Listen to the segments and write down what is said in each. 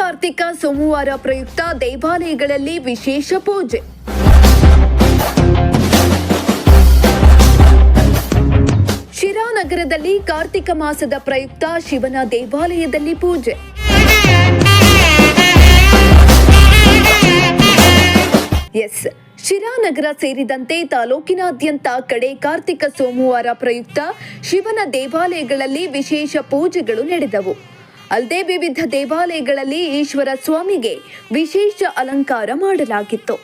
ಕಾರ್ತಿಕ ಸೋಮವಾರ ಪ್ರಯುಕ್ತ ದೇವಾಲಯಗಳಲ್ಲಿ ವಿಶೇಷ ಪೂಜೆ. ಶಿರಾ ನಗರದಲ್ಲಿ ಕಾರ್ತಿಕ ಮಾಸದ ಪ್ರಯುಕ್ತ ಶಿವನ ದೇವಾಲಯದಲ್ಲಿ ಪೂಜೆ. ಶಿರಾ ನಗರ ಸೇರಿದಂತೆ ತಾಲೂಕಿನಾದ್ಯಂತ ಕಡೆ ಕಾರ್ತಿಕ ಸೋಮವಾರ ಪ್ರಯುಕ್ತ ಶಿವನ ದೇವಾಲಯಗಳಲ್ಲಿ ವಿಶೇಷ ಪೂಜೆಗಳು ನಡೆದವು. ಅಲ್ಲದೆ ವಿವಿಧ ದೇವಾಲಯಗಳಲ್ಲಿ ಈಶ್ವರ ಸ್ವಾಮಿಗೆ ವಿಶೇಷ ಅಲಂಕಾರ ಮಾಡಲಾಗಿತ್ತು.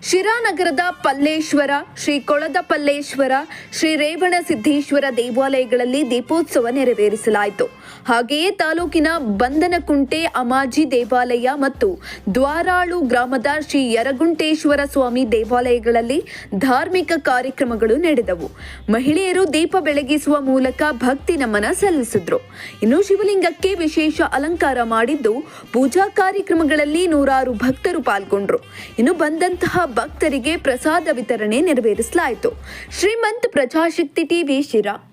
ಶಿರಾ ನಗರದ ಪಲ್ಲೇಶ್ವರ, ಶ್ರೀ ಕೊಳದಪಲ್ಲೇಶ್ವರ, ಶ್ರೀ ರೇವಣ ಸಿದ್ದೇಶ್ವರ ದೇವಾಲಯಗಳಲ್ಲಿ ದೀಪೋತ್ಸವ ನೆರವೇರಿಸಲಾಯಿತು. ಹಾಗೆಯೇ ತಾಲೂಕಿನ ಬಂಧನಕುಂಟೆ ಅಮಾಜಿ ದೇವಾಲಯ ಮತ್ತು ದ್ವಾರಾಳು ಗ್ರಾಮದ ಶ್ರೀ ಯರಗುಂಟೇಶ್ವರ ಸ್ವಾಮಿ ದೇವಾಲಯಗಳಲ್ಲಿ ಧಾರ್ಮಿಕ ಕಾರ್ಯಕ್ರಮಗಳು ನಡೆದವು. ಮಹಿಳೆಯರು ದೀಪ ಬೆಳಗಿಸುವ ಮೂಲಕ ಭಕ್ತಿ ನಮನ ಸಲ್ಲಿಸಿದ್ರು. ಇನ್ನು ಶಿವಲಿಂಗಕ್ಕೆ ವಿಶೇಷ ಅಲಂಕಾರ ಮಾಡಿದ್ದು ಪೂಜಾ ಕಾರ್ಯಕ್ರಮಗಳಲ್ಲಿ ನೂರಾರು ಭಕ್ತರು ಪಾಲ್ಗೊಂಡ್ರು. ಇನ್ನು ಬಂದಂತಹ ಭಕ್ತರಿಗೆ ಪ್ರಸಾದ ವಿತರಣೆ ನೆರವೇರಿಸಲಾಯಿತು. ಶ್ರೀಮಂತ್ ಪ್ರಜಾಶಕ್ತಿ ಟಿವಿ ಶಿರಾ.